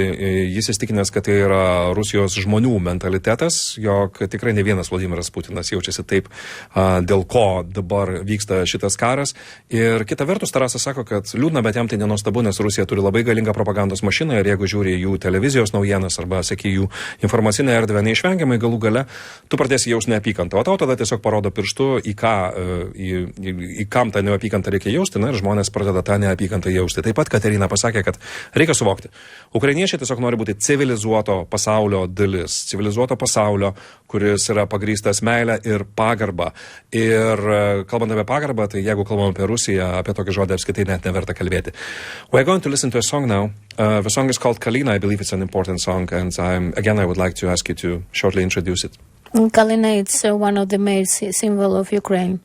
S1: jis įstikinęs, kad tai yra Rusijos žmonių mentalitetas, jog tikrai ne vienas Vladimiras Putinas jaučiasi taip, dėl ko dabar vyksta šitas karas. Ir kita vertus, Tarasas sako, kad liūdna, bet jam tai nenuostabu, nes Rusija turi labai galingą propagandos mašiną ir jeigu žiūri jų televizijos naujienas arba, saky, jų informacinę erdvę, neišvengiamai galų gale, tu pradėsi jaus neapykantą, o tau tada tiesiog parodo pirštu, į kam tą neapykantą reikia jausti, ir žmonės pradeda tą neapykantą jausti. Taip pat Katerina pasakė, kad reikia suvokti. Ukrainiečiai tiesiog nori būti civilizuoto pasaulio dalis. Civilizuoto pasaulio, kuris yra pagrįstas meilę ir pagarbą. Ir kalbant apie pagarbą, tai jeigu kalbam apie Rusiją, apie tokį žodį apskaitai net neverta kalbėti. We're going to listen to a song now. The song is called Kalina. I believe it's an important song, and I would like to ask you to shortly introduce it.
S2: Kalina, it's one of the main symbol of Ukraine.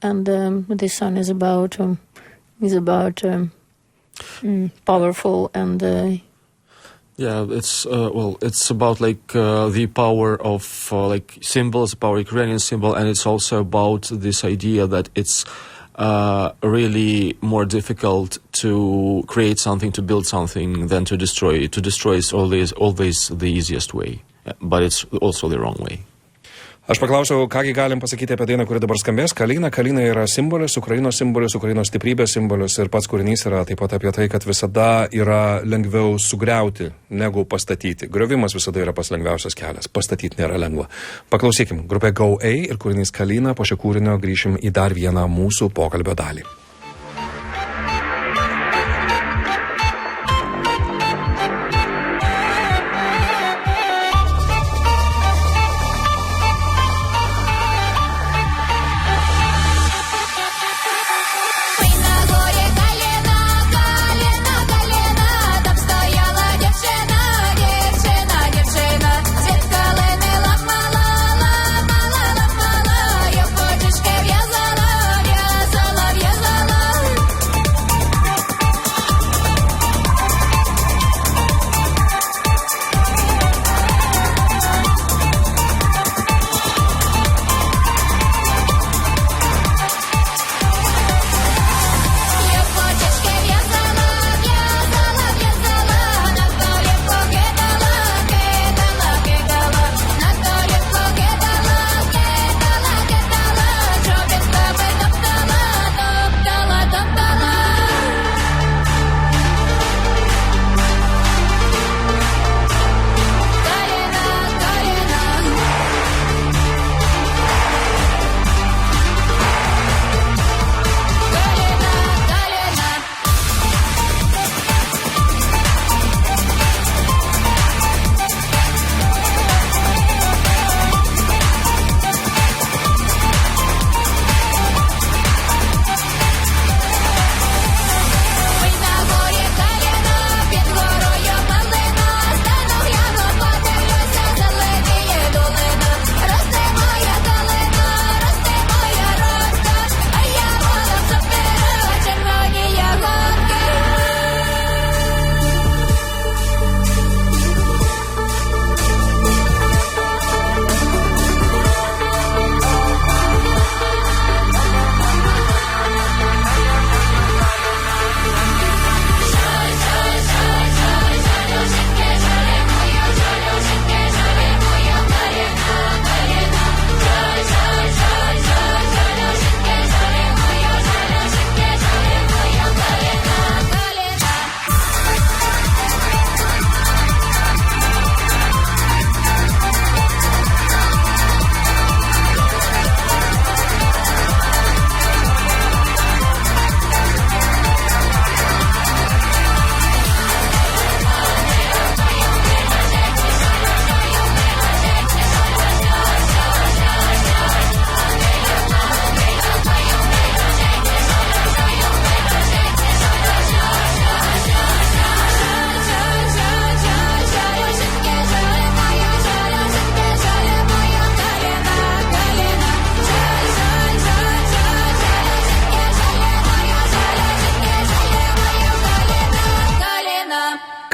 S2: And this song is about powerful and
S3: it's about the power of symbols, power Ukrainian symbol, and it's also about this idea that it's really more difficult to create something, to build something, than to destroy. To destroy is always the easiest way, but it's also the wrong way.
S1: Aš paklausiau, kągi galim pasakyti apie dainą, kuri dabar skambės. Kalina yra simbolis, Ukrainos stiprybės simbolis ir pats kūrinys yra taip pat apie tai, kad visada yra lengviau sugriauti negu pastatyti. Griovimas visada yra pats lengviausias kelias, pastatyti nėra lengva. Paklausykim, grupė Go A ir kūrinys Kalina, po šio kūrinio grįšim į dar vieną mūsų pokalbio dalį.
S4: Соловья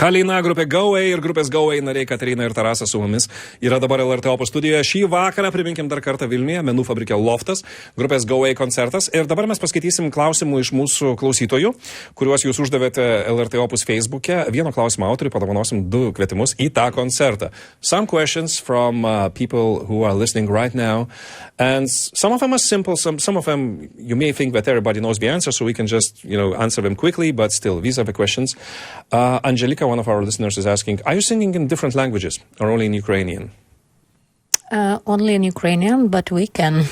S1: Halina, grupė Gerai ir grupės Gerai nariai Katerina ir Tarasas su mumis yra dabar LRT OPUS studijoje. Šį vakarą, priminkim dar kartą Vilniuje, menų fabrike Loftas, grupės Gerai koncertas. Ir dabar mes paskaitysim klausimų iš mūsų klausytojų, kuriuos jūs uždavėte LRT OPUS Facebook'e. Vieno klausimo autoriui padovanosim 2 kvietimus į tą koncertą. Some questions from people who are listening right now. And some of them are simple, some of them you may think that everybody knows the answer, so we can just, answer them quickly, but still, these are the questions. Angelica, one of our listeners, is asking, are you singing in different languages or only in Ukrainian?
S2: Only in Ukrainian, but we can.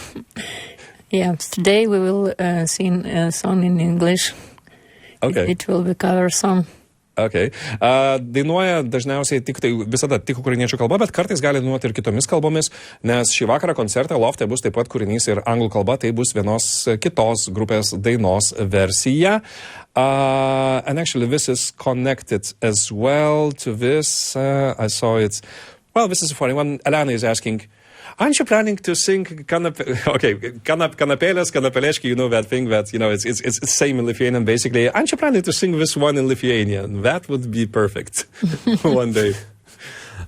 S2: Yes, today we will sing a song in English.
S1: Okay.
S2: It will be cover song.
S1: Okay. Dainuoja dažniausiai visada tik ukrainiečių kalba, bet kartais gali dainuoti ir kitomis kalbomis, nes šį vakarą koncerte Lofte bus taip pat kūrinys ir anglų kalba, tai bus vienos kitos grupės dainos versija. And actually this is connected as well to this. I saw it. Well, this is a funny one. Elena is asking, aren't you planning to sing kanapėlės, kanapėlėški, you know that thing that, it's same in Lithuanian basically. Aren't you planning to sing this one in Lithuanian? That would be perfect one day.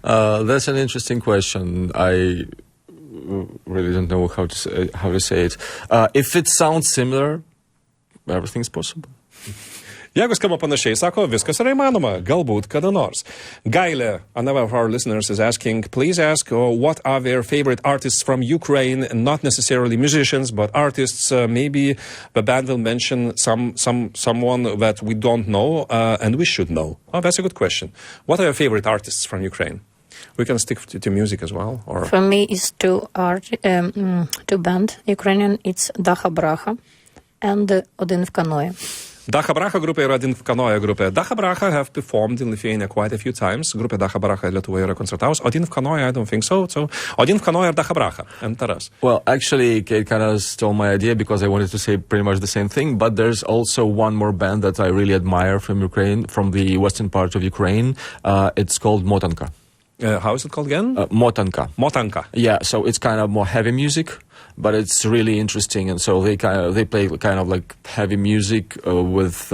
S3: That's an interesting question. I really don't know how to say it. If it sounds similar, everything's possible.
S1: Jeigu skamba panašiai, sako, viskas yra įmanoma, galbūt kada nors. Gailė, another of our listeners, is asking, please ask what are their favorite artists from Ukraine, not necessarily musicians, but artists. Maybe the band will mention someone that we don't know and we should know. Oh, that's a good question. What are your favorite artists from Ukraine? We can stick to music as well. Or
S2: For me, it's two band Ukrainian. It's Dācha Bracha and Odin v Kanoje.
S1: Dācha Bracha grupė yra Odin v Kanoje grupė. Dācha Bracha have performed in Lithuania quite a few times. Grupė Dācha Bracha Lietuvoje yra koncertavus. Odin v Kanoje, I don't think so. So, Odin v Kanoje ir Dācha Bracha. And Taras.
S3: Well, actually, Kate kind of stole my idea because I wanted to say pretty much the same thing. But there's also one more band that I really admire from Ukraine, from the western part of Ukraine. It's called Motanka.
S1: How is it called again?
S3: Motanka.
S1: Motanka.
S3: Yeah, so it's kind of more heavy music, but it's really interesting. And so they play kind of like heavy music with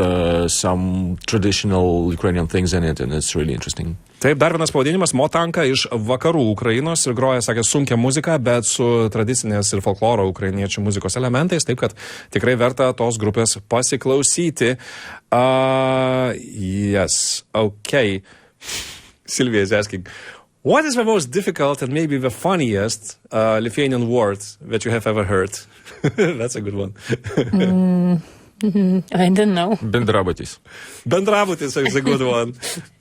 S3: some traditional Ukrainian things in it, and it's really interesting.
S1: Taip, dar vienas pavadinimas Motanka iš vakarų Ukrainos ir groja, sakė, sunkia muzika, bet su tradicinės ir folkloro ukrainiečių muzikos elementais, taip kad tikrai verta tos grupės pasiklausyti. Yes, okay. Sylvia is asking, what is the most difficult and maybe the funniest Lithuanian word that you have ever heard? That's a good one.
S2: I don't know.
S3: Bendrabutis.
S1: Bendrabutis is a good one.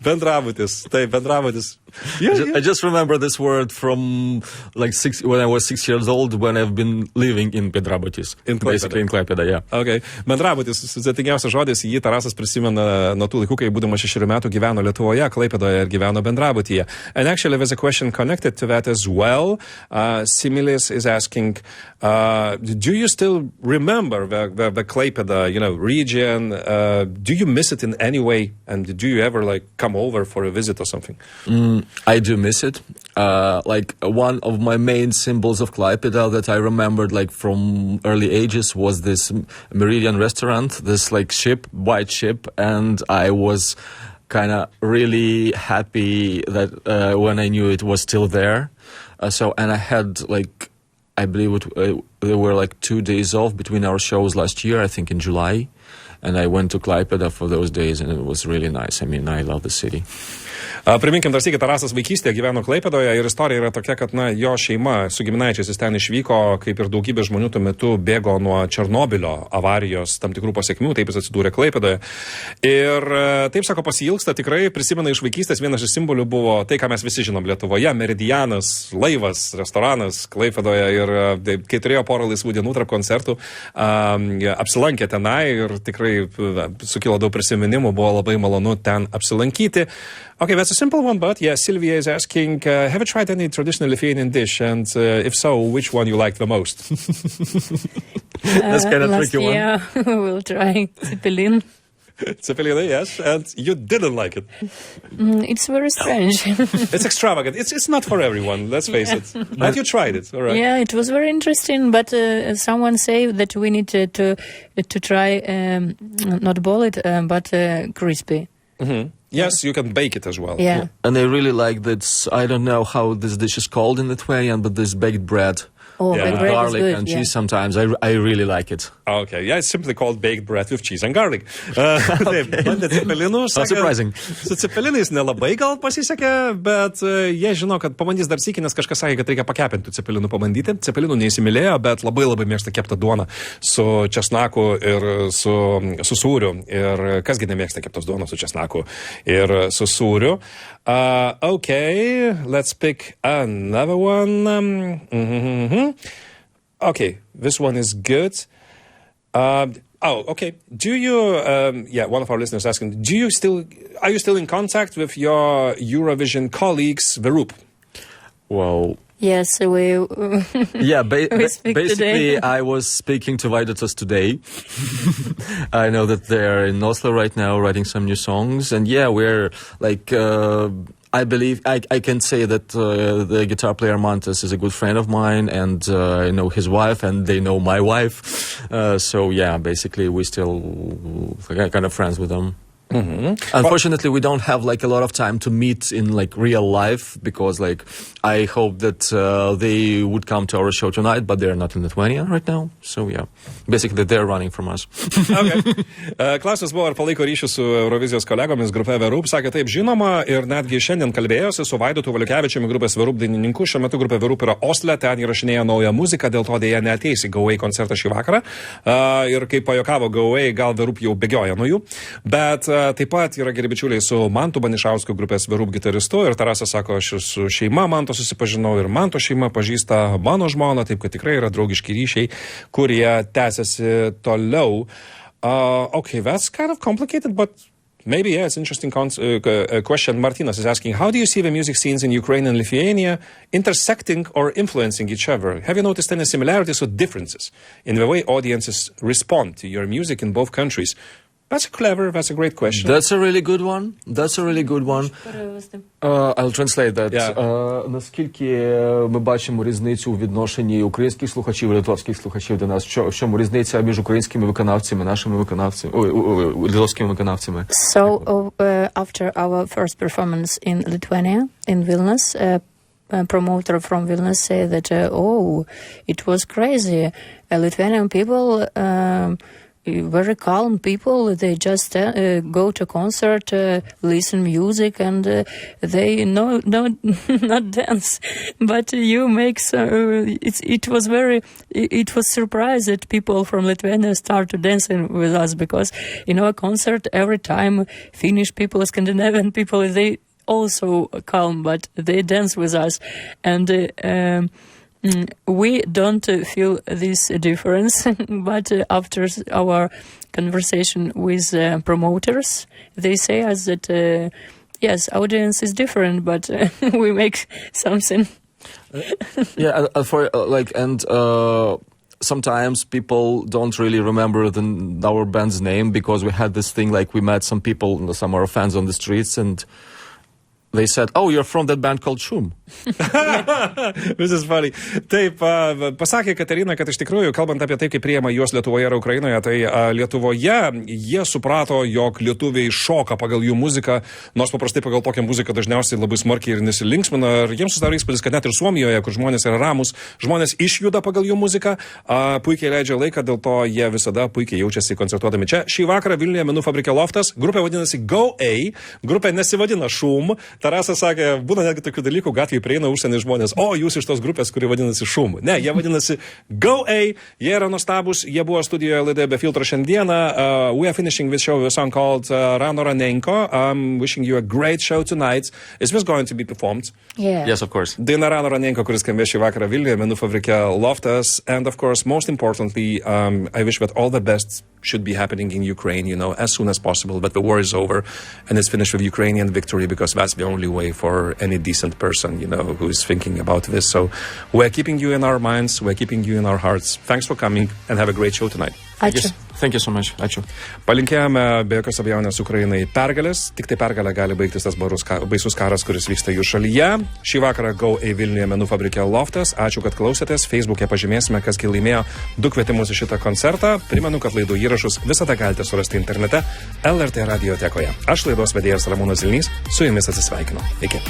S1: Bendrabutis. Taip, bendrabutis. Yeah.
S3: I just remember this word from when I was 6 years old, when I've been living in Bendrabutis. Basically in Klaipėda, yeah.
S1: Okay. Bendrabutis, sudėtingiausias žodis, jį Tarasas prisimena nuo tų laikų, kai būdamas 6 metų gyveno Lietuvoje, Klaipėdoje ir gyveno Bendrabutyje. And actually there's a question connected to that as well. Similis is asking, do you still remember the Klaipėda, region? Do you miss it in any way? And do you ever come over for a visit or something?
S3: I do miss it. One of my main symbols of Klaipėda that I remembered from early ages was this Meridian restaurant, this white ship, and I was kind of really happy that when I knew it was still there. And I had I believe there were 2 days off between our shows last year, I think in July. And I went to Klaipėda for those days, and it was really nice. I mean, I love the city.
S1: Priminkim dar sykį, Tarasas vaikystėje gyveno Klaipėdoje ir istorija yra tokia, kad jo šeima su giminaičiais jis ten išvyko, kaip ir daugybė žmonių tuo metu bėgo nuo Černobylio avarijos tam tikrų pasiekmių, taip jis atsidūrė Klaipėdoje. Ir taip sako, pasiilgsta, tikrai prisimena iš vaikystės, vienas iš simbolių buvo tai, ką mes visi žinom Lietuvoje, Meridianas, laivas, restoranas Klaipėdoje, ir kai turėjo porą laisvų dienų tarp koncertų, apsilankė tenai ir tikrai sukilo daug prisiminimų, buvo labai malonu ten apsilankyti. Okay, that's a simple one, but yeah, Sylvia is asking, have you tried any traditional Lithuanian dish? And if so, which one you like the most?
S3: That's kind of tricky one.
S2: Yeah, we'll try Cepelin.
S1: Cepelin, yes, and you didn't like it.
S2: It's very strange.
S1: It's extravagant. It's not for everyone, let's face it. But you tried it, all right.
S2: Yeah, it was very interesting, but someone said that we need to try, not boil it, but crispy.
S1: Mm-hmm. Yes, you can bake it as well.
S2: Yeah.
S3: And I really like this. I don't know how this dish is called in Lithuanian, but this baked bread.
S2: Oh,
S1: Yeah.
S2: baked
S3: With
S2: bread is
S3: garlic
S2: good.
S3: and
S2: Yeah.
S3: cheese sometimes. I really like it.
S1: Okay, yeah, it's simply called baked bread with cheese and garlic. Taip, bandė cepelinų.
S3: surprising.
S1: Su cepelinais nelabai gal pasisekė, bet jie žino, kad pabandys dar sykį, nes kažkas sakė, kad reikia pakepinti cepelinų pabandyti. Cepelinų neįsimylėjo, bet labai mėgsta keptą duoną su česnaku ir su sūriu. Ir kasgi nemėgsta keptos duonos su česnaku ir su sūriu. Okay, let's pick another one. Okay, this one is good. Okay. Do you? One of our listeners asking, are you still in contact with your Eurovision colleagues, the group?
S3: Well,
S2: Yes, we
S3: yeah,
S2: we speak
S3: basically,
S2: today.
S3: I was speaking to Vaidotas today. I know that they're in Oslo right now writing some new songs. And yeah, we're like, I believe I can say that the guitar player Mantas is a good friend of mine, and I know his wife, and they know my wife. So yeah, basically, we still kind of friends with them.
S1: Mm-hmm.
S3: Unfortunately, we don't have like a lot of time to meet in like real life, because like I hope that they would come to our show tonight, but they're not in Lithuania right now. So yeah, basically they're running from us.
S1: Okay. Klausimas buvo, ar palaiko ryšius su Eurovizijos kolegomis grupė Verup. Sakė taip, žinoma, ir netgi šiandien kalbėjosi su Vaidotu Valiukevičiumi, grupės Verup dainininku. Šiuo metu grupė Verup yra Osle, ten įrašinėja naują muziką, dėl to dėja neateis į Gerai koncertą šį vakarą. Ir kaip pajokavo Gerai, gal Verup jau bėgioja nuo jų. Bet taip pat yra geri bičiuliai su Mantu Banišausku, grupės Verup gitaristu, ir Tarasas sako, aš su šeima Manto susipažinau ir Manto šeima pažįsta mano žmoną, taip kad tikrai yra draugiški ryšiai, kurie tęsiasi toliau. Okay, that's kind of complicated, but maybe, yeah, it's an interesting question. Martinas is asking, how do you see the music scenes in Ukraine and Lithuania intersecting or influencing each other? Have you noticed any similarities or differences in the way audiences respond to your music in both countries? That's a great question.
S3: That's a really good one. I'll translate that.
S1: Yeah.
S3: Наскільки ми бачимо різницю у відношенні українських слухачів і литовських слухачів до нас? В чому різниця між українськими виконавцями, нашими виконавцями, литовськими виконавцями?
S2: So after our first performance in Lithuania, in Vilnius, a promoter from Vilnius said that, it was crazy. Lithuanian people, very calm people, they just go to concert, listen music, and they not dance. But you make it was surprised that people from Lithuania start to dancing with us, because a concert every time Finnish people, Scandinavian people, they also calm, but they dance with us, and we don't feel this difference, but after our conversation with promoters, they say us that yes, audience is different, but we make something.
S3: Yeah, sometimes people don't really remember our band's name, because we had this thing, like we met some people, some of our fans on the streets, and they said, "Oh, you're from that band called Shum."
S1: This is funny. Taip, pasakė Katerina, kad iš tikrųjų, kalbant apie tai, kaip priima juos Lietuvoje ir Ukrainoje, tai Lietuvoje jie suprato, jog lietuviai šoka pagal jų muziką, nors paprastai pagal tokią muziką dažniausiai labai smarkiai ir nesilinksmina. Ir jiems susidaro įspūdis, kad net ir Suomijoje, kur žmonės yra ramus, žmonės išjuda pagal jų muziką, puikiai leidžia laiką, dėl to jie visada puikiai jaučiasi koncertuodami čia. Šį vakarą Vilniuje menų fabrike Loftas, grupė vadinasi Go A, grupė nesivadina Šum. Tarasas sakė, būna netgi tokių dalykų, gatvėje prieina užsienį žmonės, jūs iš tos grupės, kuri vadinasi Šum. Ne, jie vadinasi Go A, jie yra nuostabus, jie buvo studijoje laidoje Be filtro šiandieną. We are finishing this show with a song called Rano Ranenko. I'm wishing you a great show tonight. Is this going to be performed?
S2: Yeah.
S3: Yes, of course.
S1: Daina Rano Ranenko, kuris skambės šį vakarą Vilniuje, menų fabrike Loftas. And of course, most importantly, I wish that all the best should be happening in Ukraine, as soon as possible, but the war is over and it's finished with Ukrainian victory, because that's the only way for any decent person, who is thinking about this. So we're keeping you in our minds, we're keeping you in our hearts. Thanks for coming, and have a great show tonight.
S2: Ačiū.
S3: Thank you so much. Ačiū.
S1: Palinkėjome be jokios abejonės Ukrainai pergalės. Tik tai pergalę gali baigtis tas baisus karas, kuris vyksta jų šalyje. Šį vakarą Go Vilniuje menų fabrike Loftas. Ačiū, kad klausėtės. Facebook'e pažymėsime, kas laimėjo 2 kvietimus į šitą koncertą. Primenu, kad laidų įrašus visada galite surasti internete LRT radiotekoje. Aš laidos vedėjas Ramūnas Zilnys. Su jumis atsisveikinu. Iki.